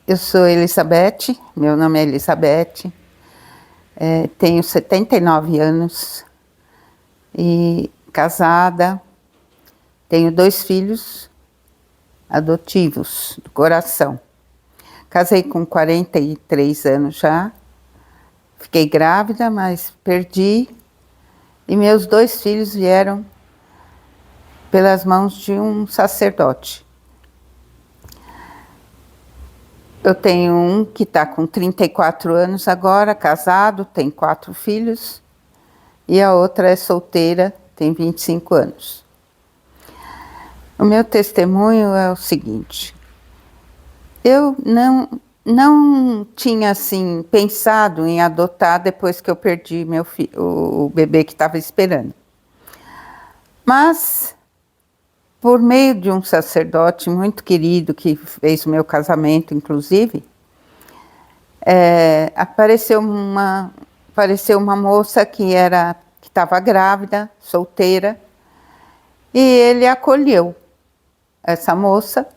Eu sou Elizabeth, meu nome é Elizabeth, tenho 79 anos e casada, tenho 2 filhos adotivos do coração. Casei com 43 anos já, fiquei grávida, mas perdi, e meus 2 filhos vieram pelas mãos de um sacerdote. Eu tenho um que está com 34 anos agora, casado, tem 4 filhos, e a outra é solteira, tem 25 anos. O meu testemunho é o seguinte: eu não tinha assim pensado em adotar depois que eu perdi o bebê que estava esperando. Mas, por meio de um sacerdote muito querido, que fez o meu casamento, inclusive, apareceu uma moça que estava grávida, solteira, e ele acolheu essa moça,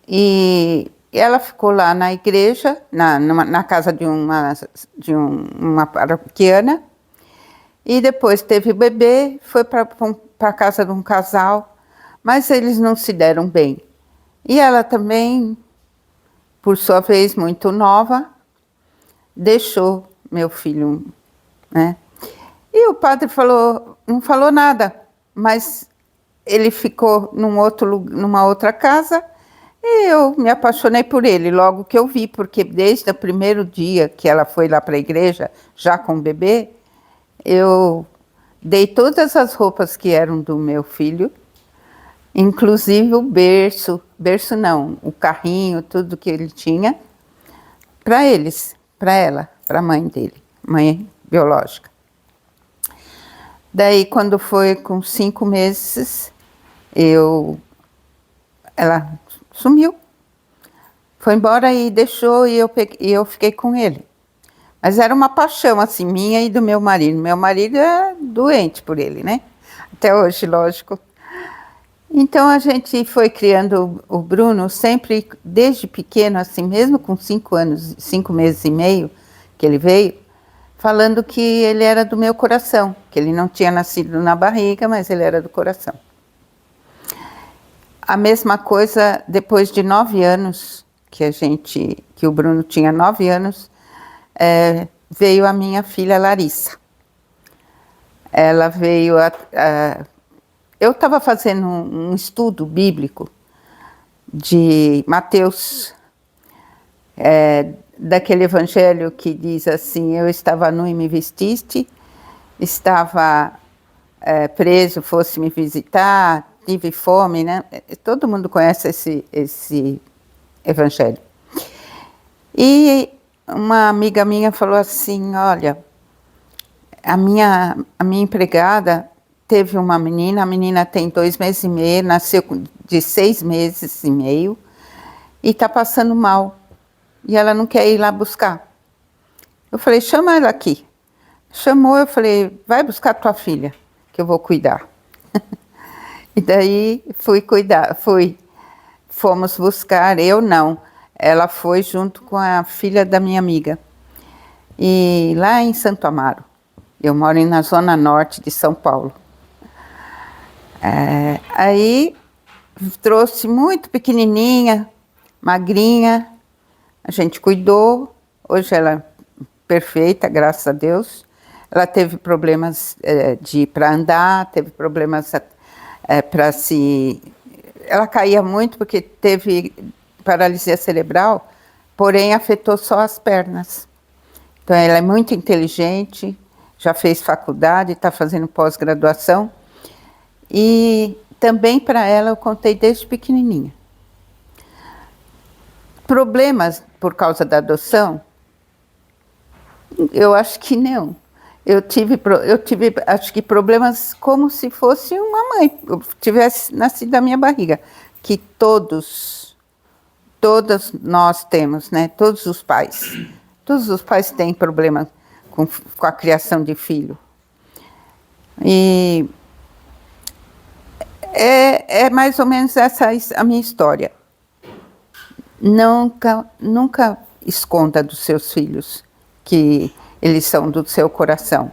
e ela ficou lá na igreja, na casa de uma paroquiana, e depois teve o bebê, foi para a casa de um casal, mas eles não se deram bem. E ela também, por sua vez, muito nova, deixou meu filho, né? E o padre não falou nada, mas ele ficou numa outra casa, e eu me apaixonei por ele logo que eu vi, porque desde o primeiro dia que ela foi lá para a igreja, já com o bebê, eu dei todas as roupas que eram do meu filho, inclusive o berço não, o carrinho, tudo que ele tinha, para ela, para a mãe dele, mãe biológica. Daí, quando foi com 5 meses, ela sumiu, foi embora e deixou, e eu fiquei com ele. Mas era uma paixão, assim, minha e do meu marido. Meu marido é doente por ele, né? Até hoje, lógico. Então, a gente foi criando o Bruno sempre, desde pequeno, assim, mesmo com 5 anos, 5 meses e meio que ele veio, falando que ele era do meu coração, que ele não tinha nascido na barriga, mas ele era do coração. A mesma coisa, depois de 9 anos, que o Bruno tinha 9 anos, veio a minha filha Larissa. Ela veio... eu estava fazendo um estudo bíblico de Mateus, daquele evangelho que diz assim: eu estava nu e me vestiste, estava preso, fosse me visitar, tive fome, né? Todo mundo conhece esse evangelho. E uma amiga minha falou assim: olha, a minha empregada teve uma menina, a menina tem 2 meses e meio, nasceu de 6 meses e meio, e está passando mal, e ela não quer ir lá buscar. Eu falei: chama ela aqui. Chamou, eu falei: vai buscar tua filha, que eu vou cuidar. E daí fomos buscar, eu não. Ela foi junto com a filha da minha amiga. E lá em Santo Amaro, eu moro na zona norte de São Paulo. Aí trouxe muito pequenininha, magrinha, a gente cuidou. Hoje ela é perfeita, graças a Deus. Ela teve problemas para andar, teve problemas para se... Ela caía muito porque teve paralisia cerebral, porém afetou só as pernas. Então ela é muito inteligente, já fez faculdade, está fazendo pós-graduação. E também para ela eu contei desde pequenininha. Problemas por causa da adoção? Eu acho que não. Eu tive, acho que problemas como se fosse uma mãe, eu tivesse nascido da minha barriga, que todos nós temos, né? Todos os pais têm problema com a criação de filho. E é mais ou menos essa a minha história. Nunca esconda dos seus filhos que eles são do seu coração.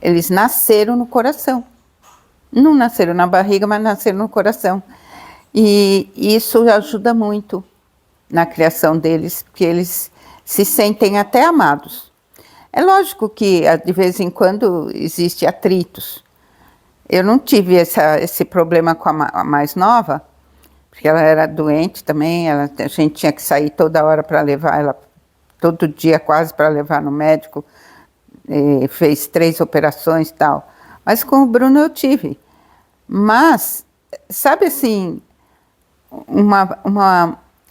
Eles nasceram no coração. Não nasceram na barriga, mas nasceram no coração. E isso ajuda muito na criação deles, porque eles se sentem até amados. É lógico que de vez em quando existe atritos. Eu não tive esse problema com a mais nova, porque ela era doente também, a gente tinha que sair toda hora para levar ela, todo dia quase para levar no médico, fez 3 operações e tal. Mas com o Bruno eu tive. Mas, sabe assim,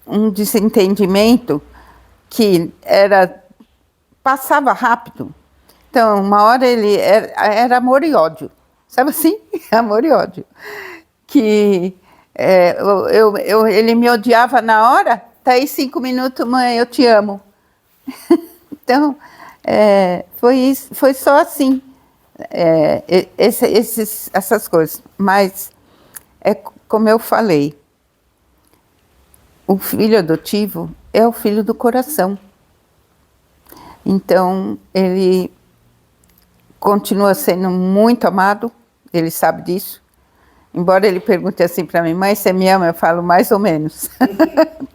um desentendimento que passava rápido. Então, uma hora ele era amor e ódio. Sabe assim? Amor e ódio. Que ele me odiava na hora, tá aí 5 minutos, mãe, eu te amo. Então, foi só assim, essas coisas. Mas, como eu falei, o filho adotivo é o filho do coração. Então, ele continua sendo muito amado, ele sabe disso. Embora ele pergunte assim para mim, mãe, você me ama? Eu falo, mais ou menos.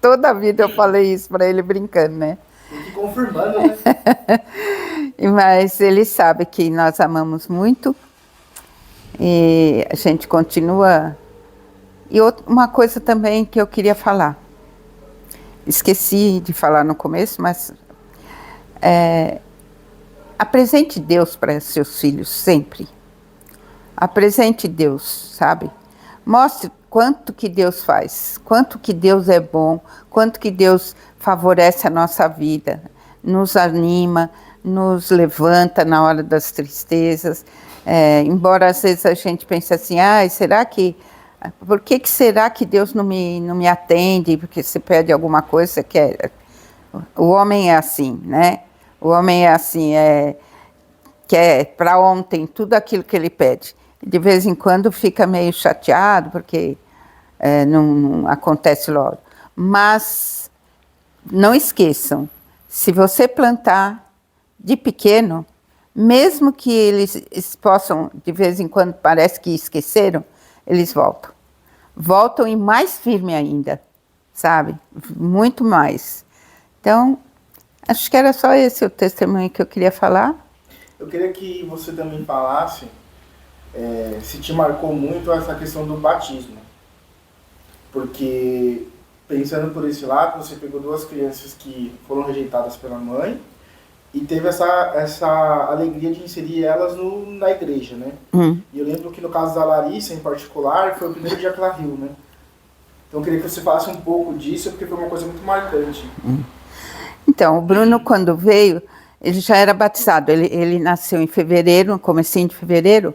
Toda a vida eu falei isso para ele brincando, né? Tem que ir confirmando, né? Mas ele sabe que nós amamos muito e a gente continua. E uma coisa também que eu queria falar. Esqueci de falar no começo, mas apresente Deus para seus filhos sempre. Apresente Deus, sabe? Mostre quanto que Deus faz, quanto que Deus é bom, quanto que Deus favorece a nossa vida, nos anima, nos levanta na hora das tristezas. Embora às vezes a gente pense assim, por que será que Deus não me atende? Porque você pede alguma coisa, você quer. O homem é assim, né? O homem é assim, quer para ontem tudo aquilo que ele pede. De vez em quando fica meio chateado, porque não acontece logo. Mas não esqueçam, se você plantar de pequeno, mesmo que eles possam, de vez em quando, parece que esqueceram, eles voltam. Voltam e mais firme ainda, sabe? Muito mais. Então, acho que era só esse o testemunho que eu queria falar. Eu queria que você também falasse se te marcou muito essa questão do batismo. Porque, pensando por esse lado, você pegou 2 crianças que foram rejeitadas pela mãe e teve essa alegria de inserir elas na igreja, né? E eu lembro que no caso da Larissa, em particular, foi o primeiro dia que ela riu, né? Então eu queria que você falasse um pouco disso, porque foi uma coisa muito marcante. Então, o Bruno, quando veio, ele já era batizado. Ele nasceu em fevereiro, no comecinho de fevereiro.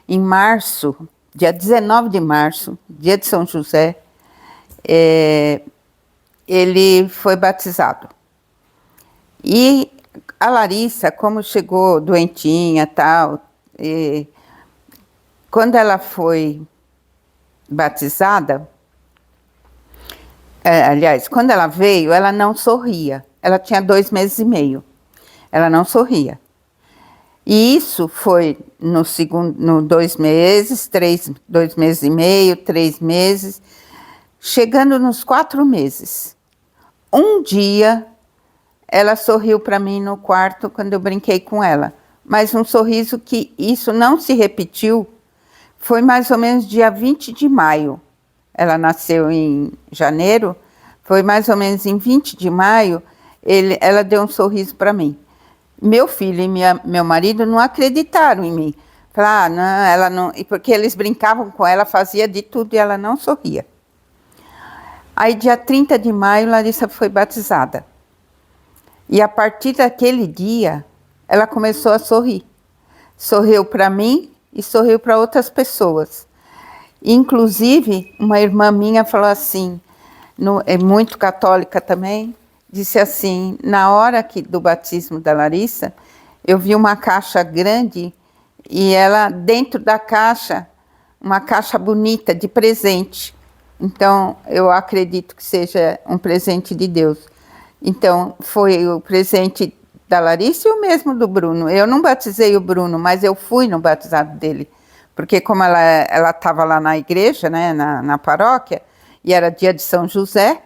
Em março, dia 19 de março, dia de São José, ele foi batizado. E a Larissa, como chegou doentinha e tal, quando ela foi batizada, aliás, quando ela veio, ela não sorria. Ela tinha 2 meses e meio. Ela não sorria. E isso foi no 2 meses, 2 meses e meio, 3 meses, chegando nos 4 meses. Um dia, ela sorriu para mim no quarto quando eu brinquei com ela. Mas um sorriso que isso não se repetiu, foi mais ou menos dia 20 de maio. Ela nasceu em janeiro, foi mais ou menos em 20 de maio, ela deu um sorriso para mim. Meu filho e meu marido não acreditaram em mim. Falaram, não, ela não. Porque eles brincavam com ela, fazia de tudo e ela não sorria. Aí, dia 30 de maio, Larissa foi batizada. E a partir daquele dia, ela começou a sorrir. Sorriu para mim e sorriu para outras pessoas. Inclusive, uma irmã minha falou assim, é muito católica também, disse assim, na hora do batismo da Larissa, eu vi uma caixa grande e ela, dentro da caixa, uma caixa bonita de presente. Então, eu acredito que seja um presente de Deus. Então, foi o presente da Larissa e o mesmo do Bruno. Eu não batizei o Bruno, mas eu fui no batizado dele. Porque como ela estava lá na igreja, né, na paróquia, e era dia de São José,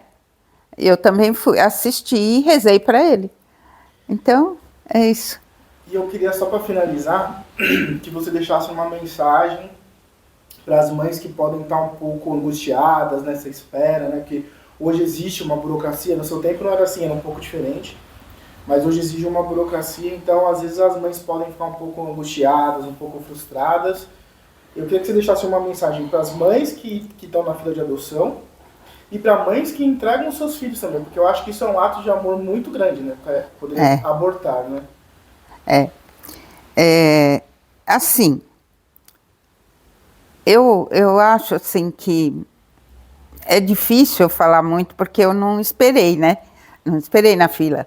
eu também fui assistir e rezei para ele. Então, é isso. E eu queria, só para finalizar, que você deixasse uma mensagem para as mães que podem estar um pouco angustiadas nessa espera, né? Que hoje existe uma burocracia, no seu tempo não era assim, era um pouco diferente, mas hoje existe uma burocracia, então às vezes as mães podem ficar um pouco angustiadas, um pouco frustradas. Eu queria que você deixasse uma mensagem para as mães que estão na fila de adoção e para mães que entregam os seus filhos também, porque eu acho que isso é um ato de amor muito grande, né? Poder abortar, né? Assim, eu acho assim que é difícil falar muito porque eu não esperei, né? Não esperei na fila.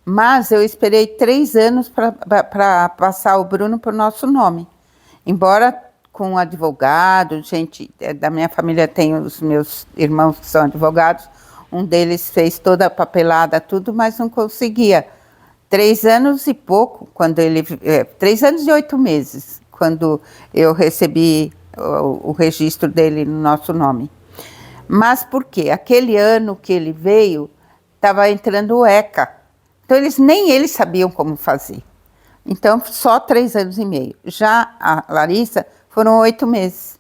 Mas eu esperei 3 anos para passar o Bruno para o nosso nome. Embora com um advogado, gente da minha família tem os meus irmãos que são advogados, um deles fez toda a papelada, tudo, mas não conseguia. 3 anos e pouco, 3 anos e 8 meses, quando eu recebi o registro dele no nosso nome. Mas por quê? Aquele ano que ele veio, estava entrando o ECA. Então, nem eles sabiam como fazer. Então, só 3 anos e meio. Já a Larissa, foram 8 meses.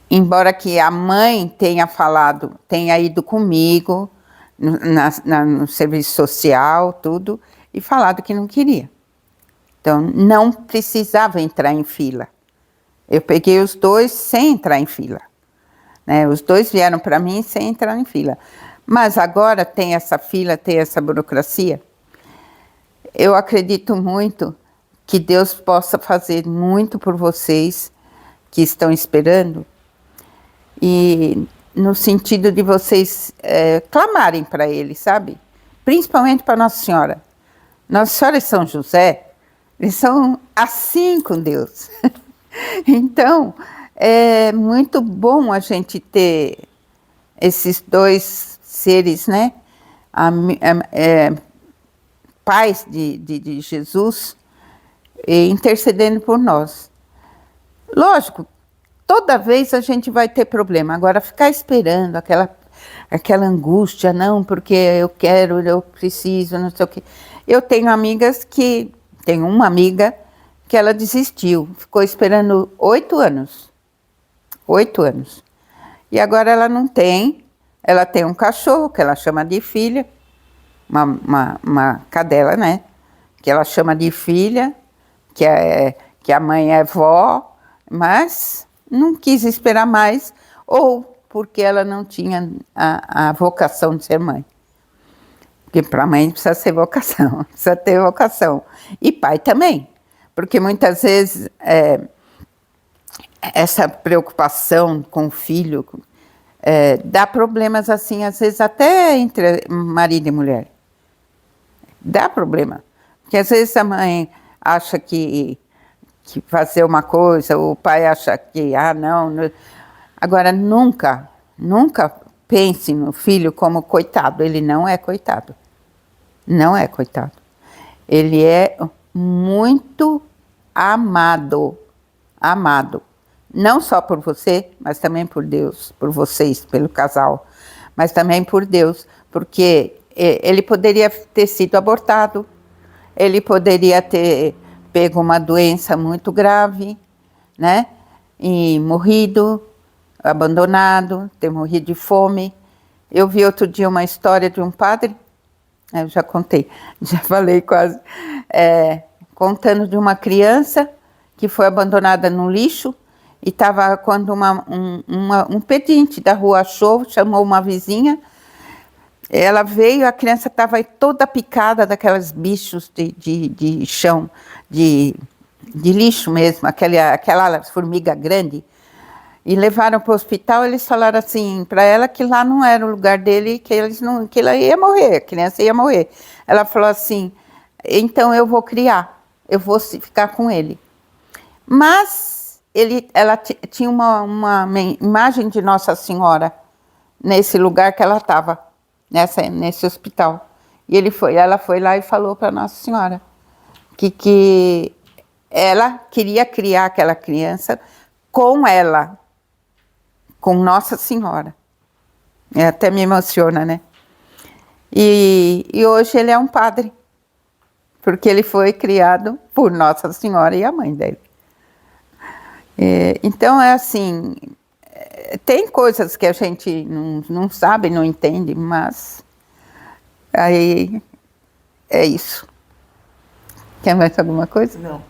Embora que a mãe tenha ido comigo no serviço social, tudo, e falado que não queria. Então, não precisava entrar em fila. Eu peguei os 2 sem entrar em fila. Né? Os 2 vieram para mim sem entrar em fila. Mas agora tem essa fila, tem essa burocracia. Eu acredito muito que Deus possa fazer muito por vocês que estão esperando, e no sentido de vocês clamarem para Ele, sabe? Principalmente para Nossa Senhora. Nossa Senhora e São José, eles são assim com Deus. Então, é muito bom a gente ter esses 2 seres, né? Pais de Jesus, intercedendo por nós. Lógico, toda vez a gente vai ter problema. Agora, ficar esperando aquela angústia, não, porque eu quero, eu preciso, não sei o quê. Eu tenho uma amiga que ela desistiu, ficou esperando 8 anos. 8 anos. E agora ela tem um cachorro que ela chama de filha, uma cadela, né? Que ela chama de filha, que a mãe é vó, mas não quis esperar mais, ou porque ela não tinha a vocação de ser mãe. Porque para mãe precisa ser vocação, precisa ter vocação. E pai também, porque muitas vezes essa preocupação com o filho dá problemas assim, às vezes até entre marido e mulher. Dá problema. Porque às vezes a mãe acha que fazer uma coisa, o pai acha que, não. Agora, nunca pense no filho como coitado. Ele não é coitado. Não é coitado. Ele é muito amado. Amado. Não só por você, mas também por Deus, por vocês, pelo casal. Mas também por Deus, porque ele poderia ter sido abortado, ele poderia ter pego uma doença muito grave, né? E morrido, abandonado, ter morrido de fome. Eu vi outro dia uma história de um padre, eu já contei, já falei quase, contando de uma criança que foi abandonada no lixo, e estava quando um pedinte da rua achou, chamou uma vizinha. Ela veio, a criança estava toda picada daqueles bichos de chão, de lixo mesmo, aquela formiga grande. E levaram para o hospital. Eles falaram assim para ela que lá não era o lugar dele, que ela ia morrer, a criança ia morrer. Ela falou assim: então eu vou criar, eu vou ficar com ele. Mas ela tinha uma imagem de Nossa Senhora nesse lugar que ela estava, nesse hospital. E ela foi lá e falou para Nossa Senhora que ela queria criar aquela criança com ela, com Nossa Senhora. Até me emociona, né? E hoje ele é um padre, porque ele foi criado por Nossa Senhora e a mãe dele. Então, é assim, tem coisas que a gente não sabe, não entende, mas aí é isso. Quer mais alguma coisa? Não.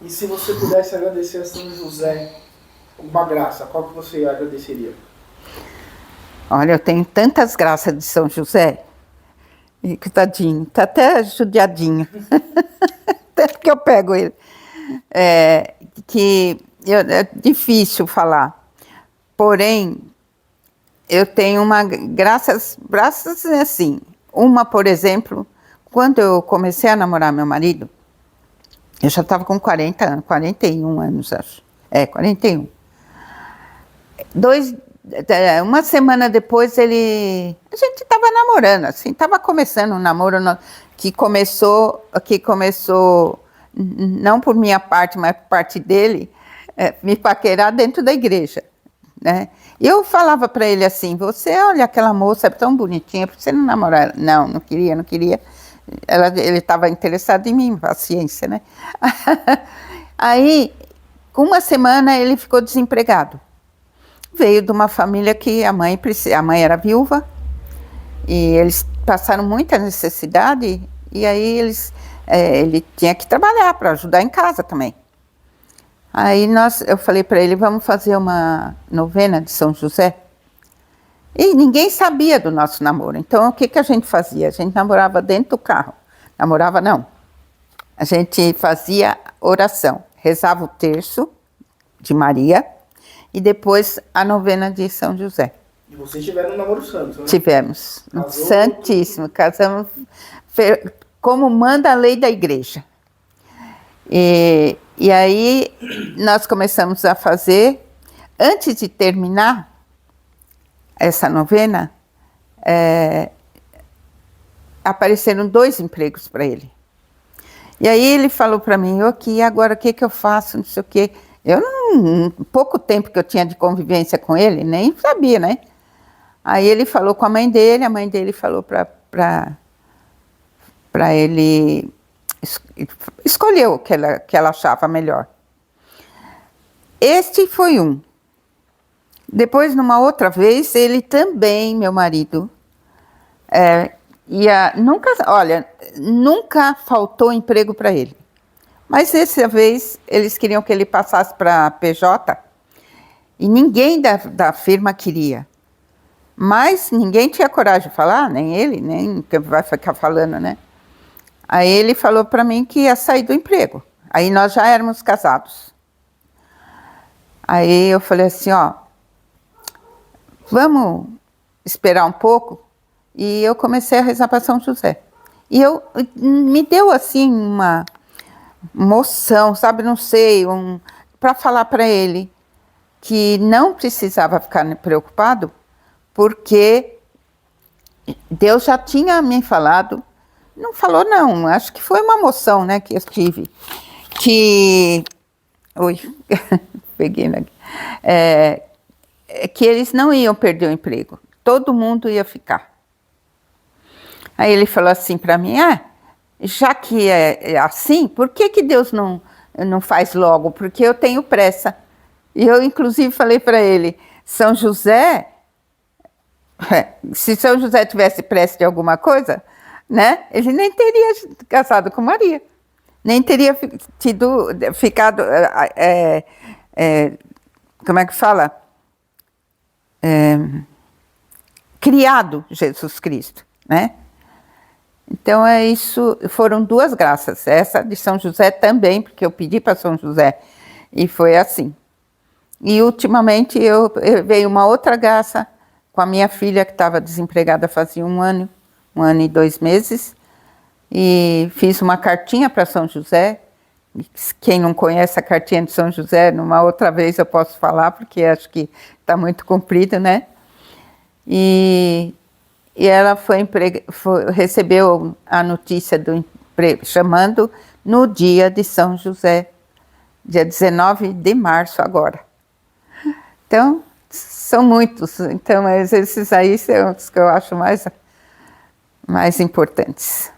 E se você pudesse agradecer a São José uma graça, qual que você agradeceria? Olha, eu tenho tantas graças de São José, e que tadinho, tá até judiadinho, até que eu pego ele. É difícil falar, porém, eu tenho graças assim. Uma, por exemplo, quando eu comecei a namorar meu marido, eu já estava com 41 anos, acho. 41. Uma semana depois a gente estava namorando, assim, estava começando um namoro que começou, não por minha parte, mas por parte dele, me paquerar dentro da igreja, né? Eu falava para ele assim, olha aquela moça tão bonitinha, por que você não namora ela? Não queria. Ele estava interessado em mim, paciência, né? Aí, com uma semana, ele ficou desempregado. Veio de uma família que a mãe era viúva, e eles passaram muita necessidade, e aí ele tinha que trabalhar para ajudar em casa também. Aí eu falei para ele, vamos fazer uma novena de São José. E ninguém sabia do nosso namoro. Então, o que a gente fazia? A gente namorava dentro do carro. Namorava, não. A gente fazia oração. Rezava o terço de Maria e depois a novena de São José. E vocês tiveram um namoro santo, né? Tivemos. Casou. Santíssimo. Casamos como manda a lei da igreja. E aí, nós começamos a fazer, antes de terminar essa novena, apareceram 2 empregos para ele. E aí ele falou para mim, agora o que eu faço, não sei o quê. Pouco tempo que eu tinha de convivência com ele, nem sabia, né? Aí ele falou com a mãe dele falou para ele escolher o que ela achava melhor. Este foi um. Depois, numa outra vez, ele também, meu marido, nunca faltou emprego para ele. Mas dessa vez, eles queriam que ele passasse para PJ, e ninguém da firma queria. Mas ninguém tinha coragem de falar, nem ele, nem que vai ficar falando, né? Aí ele falou para mim que ia sair do emprego. Aí nós já éramos casados. Aí eu falei assim, vamos esperar um pouco. E eu comecei a rezar para São José. E me deu assim uma moção, sabe, não sei, para falar para ele que não precisava ficar preocupado, porque Deus já tinha me falado, não falou não, acho que foi uma moção, né, que eu tive, peguei aqui, que eles não iam perder o emprego, todo mundo ia ficar. Aí ele falou assim para mim, já que é assim, por que Deus não faz logo? Porque eu tenho pressa. E eu, inclusive, falei para ele, São José, se São José tivesse pressa de alguma coisa, né, ele nem teria casado com Maria. Nem teria ficado, como é que fala? Criado Jesus Cristo, né? Então é isso, foram 2 graças, essa de São José também, porque eu pedi para São José e foi assim. E ultimamente veio uma outra graça com a minha filha que estava desempregada fazia 1 ano e 2 meses, e fiz uma cartinha para São José Quem não conhece a cartinha de São José, numa outra vez eu posso falar, porque acho que está muito comprido, né? E ela recebeu a notícia do emprego, chamando no dia de São José, dia 19 de março agora. Então, são muitos. Então, esses aí são os que eu acho mais importantes.